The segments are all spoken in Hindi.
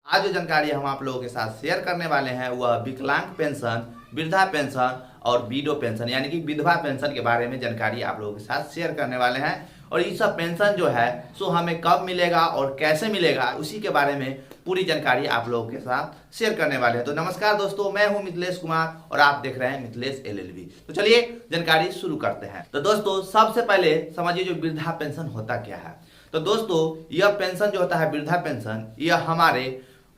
आज जो जानकारी हम आप लोगों के साथ शेयर करने वाले हैं वह विकलांग पेंशन, वृद्धा पेंशन और विडो पेंशन यानी कि विधवा पेंशन के बारे में जानकारी आप लोगों के साथ शेयर करने वाले हैं। और ये सब पेंशन जो है सो हमें कब मिलेगा और कैसे मिलेगा उसी के बारे में पूरी जानकारी आप लोगों के साथ शेयर करने वाले हैं। तो नमस्कार दोस्तों, मैं हूं मिथिलेश कुमार और आप देख रहे हैं मिथिलेश एलएलबी। तो चलिए जानकारी शुरू करते हैं। तो दोस्तों सबसे पहले समझिए जो वृद्धा पेंशन होता क्या है। तो दोस्तों यह पेंशन जो होता है वृद्धा पेंशन, यह हमारे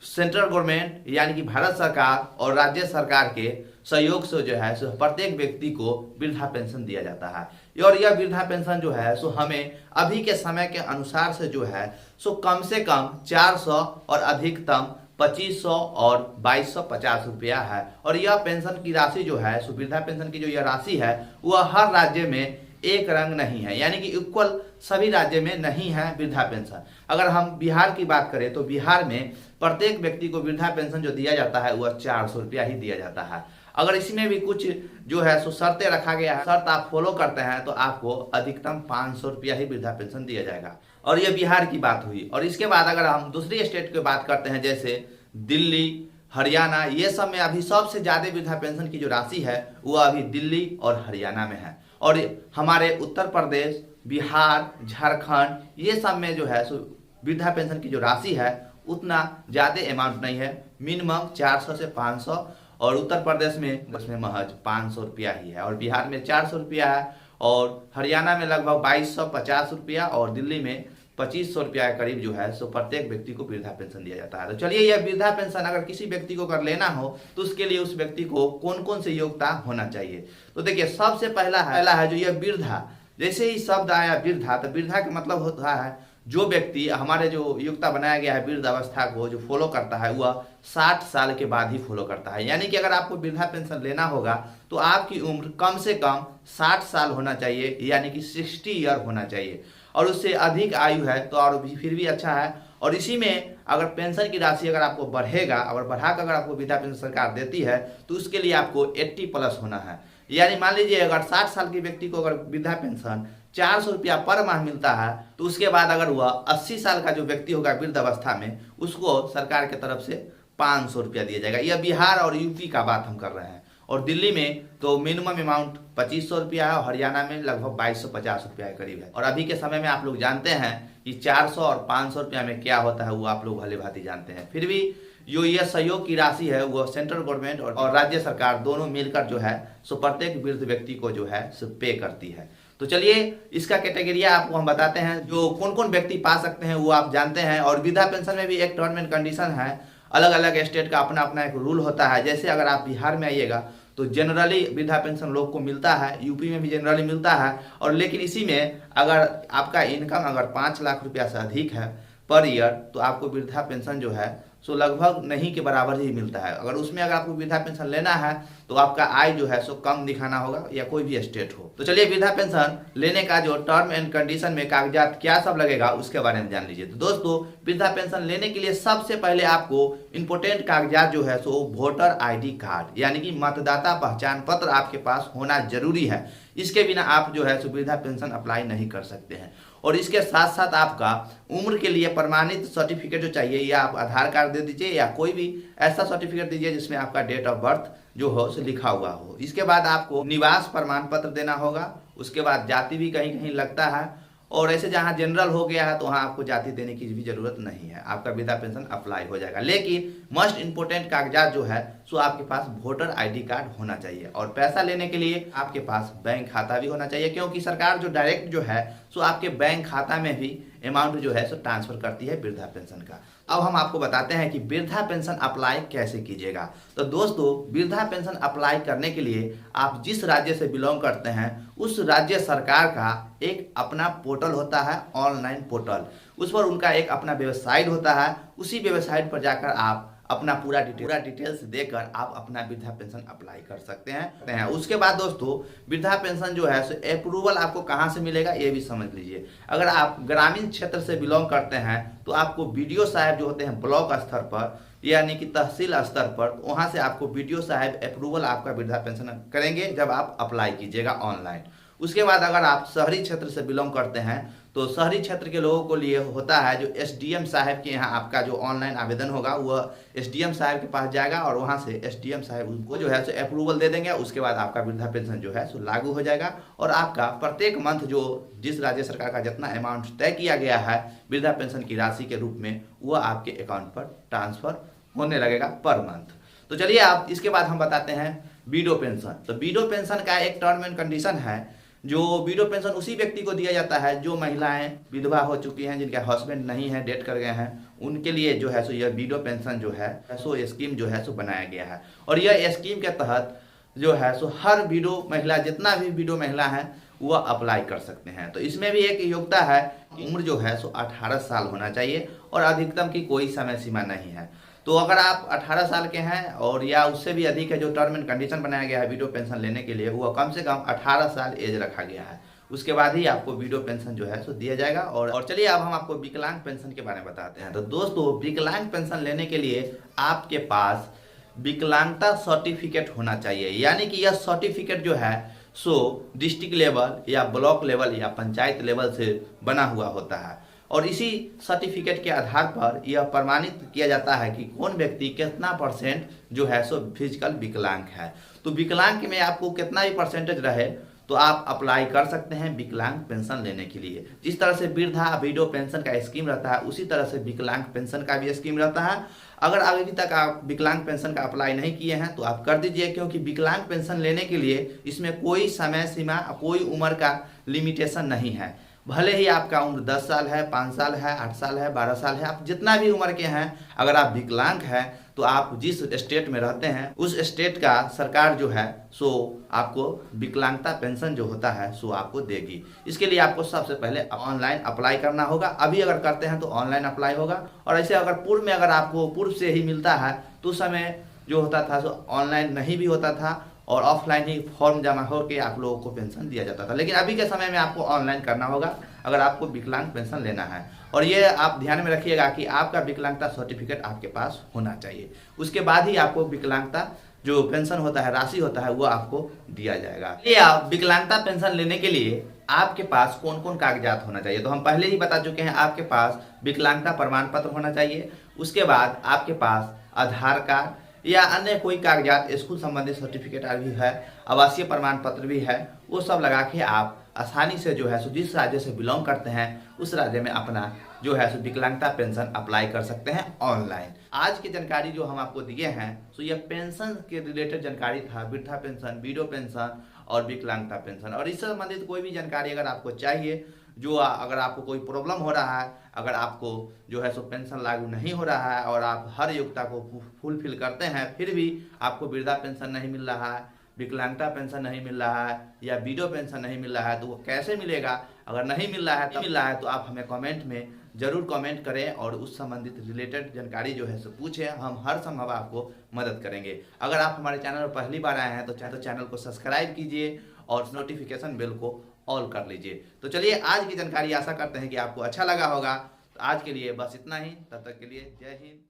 सेंट्रल गवर्नमेंट यानी कि भारत सरकार और राज्य सरकार के सहयोग से जो है सो प्रत्येक व्यक्ति को वृद्धा पेंशन दिया जाता है। और यह वृद्धा पेंशन जो है सो हमें अभी के समय के अनुसार से जो है सो कम से कम 400 और अधिकतम 2500 और 2250 रुपया है। और यह पेंशन की राशि जो है सो वृद्धा पेंशन की जो यह राशि है वह हर राज्य में एक रंग नहीं है, यानी कि इक्वल सभी राज्य में नहीं है वृद्धा पेंशन। अगर हम बिहार की बात करें तो बिहार में प्रत्येक व्यक्ति को वृद्धा पेंशन जो दिया जाता है वह 400 रुपया ही दिया जाता है। अगर इसमें भी कुछ जो है सो शर्तें रखा गया है, शर्त आप फॉलो करते हैं तो आपको अधिकतम 500 रुपया ही वृद्धा पेंशन दिया जाएगा। और यह बिहार की बात हुई। और इसके बाद अगर हम दूसरी स्टेट की बात करते हैं जैसे दिल्ली, हरियाणा, ये सब में अभी सबसे ज्यादा वृद्धा पेंशन की जो राशि है वह अभी दिल्ली और हरियाणा में है। और हमारे उत्तर प्रदेश, बिहार, झारखंड ये सब में जो है सो वृद्धा पेंशन की जो राशि है उतना ज़्यादा अमाउंट नहीं है, मिनिमम 400 से 500। और उत्तर प्रदेश में उसमें महज 500 रुपया ही है। और बिहार में 400 रुपया है। और हरियाणा में लगभग 2250 रुपया और दिल्ली में 2500 रुपया के करीब जो है सो प्रत्येक व्यक्ति को वृद्धा पेंशन दिया जाता है। तो चलिए यह वृद्धा पेंशन अगर किसी व्यक्ति को अगर लेना हो तो उसके लिए उस व्यक्ति को कौन कौन से योग्यता होना चाहिए। तो देखिए सबसे पहला है जो यह वृद्धा। जैसे ही शब्द आया वृद्धा, तो वृद्धा का मतलब होता है जो व्यक्ति, हमारे जो योग्यता बनाया गया है वृद्ध अवस्था को जो फॉलो करता है वह 60 साल के बाद ही फॉलो करता है। यानी कि अगर आपको वृद्धा पेंशन लेना होगा तो आपकी उम्र कम से कम 60 साल होना चाहिए, यानी कि 60 ईयर होना चाहिए। और उससे अधिक आयु है तो और भी फिर भी अच्छा है। और इसी में अगर पेंशन की राशि अगर आपको बढ़ेगा और बढ़ाकर अगर आपको वृद्धा पेंशन सरकार देती है तो उसके लिए आपको 80 प्लस होना है। यानी मान लीजिए अगर 60 साल के व्यक्ति को अगर वृद्धा पेंशन 400 रुपया पर माह मिलता है तो उसके बाद अगर वह 80 साल का जो व्यक्ति होगा वृद्ध अवस्था में उसको सरकार की तरफ से 500 रुपया दिया जाएगा। यह बिहार और यूपी का बात हम कर रहे हैं। और दिल्ली में तो मिनिमम अमाउंट 2500 रुपया है और हरियाणा में लगभग 2250 रुपया के करीब है। और अभी के समय में आप लोग जानते हैं कि 400 और 500 रुपया में क्या होता है वो आप लोग भली भांति जानते हैं। फिर भी जो यह सहयोग की राशि है वो सेंट्रल गवर्नमेंट और राज्य सरकार दोनों मिलकर जो है सो प्रत्येक वृद्ध व्यक्ति को जो है सो पे करती है। तो चलिए इसका कैटेगरिया आपको हम बताते हैं, जो कौन कौन व्यक्ति पा सकते हैं वो आप जानते हैं। और वृद्धा पेंशन में भी एक टर्म एंड कंडीशन है, अलग अलग स्टेट का अपना अपना एक रूल होता है। जैसे अगर आप बिहार में आइएगा तो जनरली वृद्धा पेंशन लोग को मिलता है, यूपी में भी जनरली मिलता है। और लेकिन इसी में अगर आपका इनकम अगर 5 लाख रुपया से अधिक है पर ईयर तो आपको वृद्धा पेंशन जो है सो लगभग नहीं के बराबर ही मिलता है। अगर उसमें अगर आपको वृद्धा पेंशन लेना है तो आपका आय जो है सो कम दिखाना होगा या कोई भी स्टेट हो। तो चलिए वृद्धा पेंशन लेने का जो टर्म एंड कंडीशन में कागजात क्या सब लगेगा उसके बारे में जान लीजिए। तो दोस्तों वृद्धा पेंशन लेने के लिए सबसे पहले आपको इंपोर्टेंट कागजात जो है सो वोटर ID कार्ड यानी कि मतदाता पहचान पत्र आपके पास होना जरूरी है। इसके बिना आप जो है सो वृद्धा पेंशन अप्लाई नहीं कर सकते हैं। और इसके साथ साथ आपका उम्र के लिए प्रमाणित सर्टिफिकेट जो चाहिए या आप आधार कार्ड दे दीजिए या कोई भी ऐसा सर्टिफिकेट दीजिए जिसमें आपका डेट ऑफ बर्थ जो हो उसे लिखा हुआ हो। इसके बाद आपको निवास प्रमाण पत्र देना होगा। उसके बाद जाति भी कहीं कहीं लगता है। और ऐसे जहाँ जनरल हो गया है तो वहाँ आपको जाति देने की भी जरूरत नहीं है, आपका वृद्धा पेंशन अप्लाई हो जाएगा। लेकिन मोस्ट इंपोर्टेंट कागजात जो है सो आपके पास वोटर ID कार्ड होना चाहिए। और पैसा लेने के लिए आपके पास बैंक खाता भी होना चाहिए, क्योंकि सरकार जो डायरेक्ट जो है सो आपके बैंक खाता में भी अमाउंट जो है सो ट्रांसफर करती है वृद्धा पेंशन का। अब हम आपको बताते हैं कि वृद्धा पेंशन अप्लाई कैसे कीजिएगा। तो दोस्तों वृद्धा पेंशन अप्लाई करने के लिए आप जिस राज्य से बिलोंग करते हैं उस राज्य सरकार का एक अपना पोर्टल होता है, ऑनलाइन पोर्टल। उस पर उनका एक अपना वेबसाइट होता है। उसी वेबसाइट पर जाकर आप अपना पूरा डिटेल्स देकर आप अपना वृद्धा पेंशन अप्लाई कर सकते हैं। उसके बाद दोस्तों वृद्धा पेंशन जो है सो अप्रूवल आपको कहाँ से मिलेगा ये भी समझ लीजिए। अगर आप ग्रामीण क्षेत्र से बिलोंग करते हैं तो आपको BDO साहब जो होते हैं ब्लॉक स्तर पर यानी कि तहसील स्तर पर, वहाँ से आपको BDO साहब अप्रूवल आपका वृद्धा पेंशन करेंगे जब आप अप्लाई कीजिएगा ऑनलाइन। उसके बाद अगर आप शहरी क्षेत्र से बिलोंग करते हैं तो शहरी क्षेत्र के लोगों को लिए होता है जो एसडीएम साहब के यहाँ आपका जो ऑनलाइन आवेदन होगा वह एसडीएम साहब के पास जाएगा और वहाँ से एसडीएम साहब उनको जो है सो अप्रूवल दे देंगे। उसके बाद आपका वृद्धा पेंशन जो है सो लागू हो जाएगा और आपका प्रत्येक मंथ जो जिस राज्य सरकार का जितना अमाउंट तय किया गया है वृद्धा पेंशन की राशि के रूप में वह आपके अकाउंट पर ट्रांसफर होने लगेगा पर मंथ। तो चलिए आप इसके बाद हम बताते हैं विडो पेंशन। तो विडो पेंशन का एक टर्म एंड कंडीशन है जो विडो पेंशन उसी व्यक्ति को दिया जाता है जो महिलाएं विधवा हो चुकी हैं, जिनके हस्बैंड नहीं है, डेथ कर गए हैं, उनके लिए जो है सो यह विडो पेंशन जो है सो स्कीम जो है सो बनाया गया है। और यह स्कीम के तहत जो है सो हर विडो महिला, जितना भी विडो महिला है वह अप्लाई कर सकते हैं। तो इसमें भी एक योग्यता है कि उम्र जो है सो 18 साल होना चाहिए और अधिकतम की कोई समय सीमा नहीं है। तो अगर आप 18 साल के हैं और या उससे भी अधिक है, जो टर्म एंड कंडीशन बनाया गया है विडो पेंशन लेने के लिए वो कम से कम 18 साल एज रखा गया है, उसके बाद ही आपको विडो पेंशन जो है सो दिया जाएगा। और चलिए अब हम आपको विकलांग पेंशन के बारे में बताते हैं। तो दोस्तों विकलांग पेंशन लेने के लिए आपके पास विकलांगता सर्टिफिकेट होना चाहिए, यानी कि यह सर्टिफिकेट जो है सो डिस्ट्रिक्ट लेवल या ब्लॉक लेवल या पंचायत लेवल से बना हुआ होता है और इसी सर्टिफिकेट के आधार पर यह प्रमाणित किया जाता है कि कौन व्यक्ति कितना परसेंट जो है सो फिजिकल विकलांग है। तो विकलांग में आपको कितना भी परसेंटेज रहे तो आप अप्लाई कर सकते हैं विकलांग पेंशन लेने के लिए। जिस तरह से वृद्धा विडो पेंशन का स्कीम रहता है उसी तरह से विकलांग पेंशन का भी स्कीम रहता है। अगर अभी तक आप विकलांग पेंशन का अप्लाई नहीं किए हैं तो आप कर दीजिए, क्योंकि विकलांग पेंशन लेने के लिए इसमें कोई समय सीमा, कोई उम्र का लिमिटेशन नहीं है। भले ही आपका उम्र 10 साल है, 5 साल है, 8 साल है, 12 साल है, आप जितना भी उम्र के हैं, अगर आप विकलांग हैं तो आप जिस स्टेट में रहते हैं उस स्टेट का सरकार जो है सो आपको विकलांगता पेंशन जो होता है सो आपको देगी। इसके लिए आपको सबसे पहले ऑनलाइन अप्लाई करना होगा। अभी अगर करते हैं तो ऑनलाइन अप्लाई होगा और ऐसे अगर पूर्व में अगर आपको पूर्व से ही मिलता है तो उस समय जो होता था सो ऑनलाइन नहीं भी होता था और ऑफलाइन ही फॉर्म जमा होकर आप लोगों को पेंशन दिया जाता था। लेकिन अभी के समय में आपको ऑनलाइन करना होगा अगर आपको विकलांग पेंशन लेना है। और ये आप ध्यान में रखिएगा कि आपका विकलांगता सर्टिफिकेट आपके पास होना चाहिए, उसके बाद ही आपको विकलांगता जो पेंशन होता है, राशि होता है, वो आपको दिया जाएगा। ये आप विकलांगता पेंशन लेने के लिए आपके पास कौन कौन कागजात होना चाहिए तो हम पहले ही बता चुके हैं। आपके पास विकलांगता प्रमाण पत्र होना चाहिए, उसके बाद आपके पास आधार कार्ड या अन्य कोई कागजात, स्कूल संबंधित सर्टिफिकेट भी है, आवासीय प्रमाण पत्र भी है, वो सब लगा के आप आसानी से जो है सो जिस राज्य से बिलोंग करते हैं उस राज्य में अपना जो है सो विकलांगता पेंशन अप्लाई कर सकते हैं ऑनलाइन। आज की जानकारी जो हम आपको दिए हैं सो यह पेंशन के रिलेटेड जानकारी था, वृद्धा पेंशन, विडो पेंशन और विकलांगता पेंशन। और इससे संबंधित कोई भी जानकारी अगर आपको चाहिए, जो अगर आपको कोई प्रॉब्लम हो रहा है, अगर आपको जो है सो पेंशन लागू नहीं हो रहा है और आप हर योग्यता को फुलफिल करते हैं फिर भी आपको वृद्धा पेंशन नहीं मिल रहा है, विकलांगता पेंशन नहीं मिल रहा है या विडो पेंशन नहीं मिल रहा है, तो वो कैसे मिलेगा? अगर नहीं मिल रहा है तो आप हमें कमेंट में जरूर कमेंट करें और उस संबंधित रिलेटेड जानकारी जो है सो पूछें, हम हर संभव आपको मदद करेंगे। अगर आप हमारे चैनल पर पहली बार आए हैं तो चैनल को सब्सक्राइब कीजिए और नोटिफिकेशन बेल को ऑल कर लीजिए। तो चलिए आज की जानकारी आशा करते हैं कि आपको अच्छा लगा होगा। तो आज के लिए बस इतना ही, तब तक के लिए जय हिंद।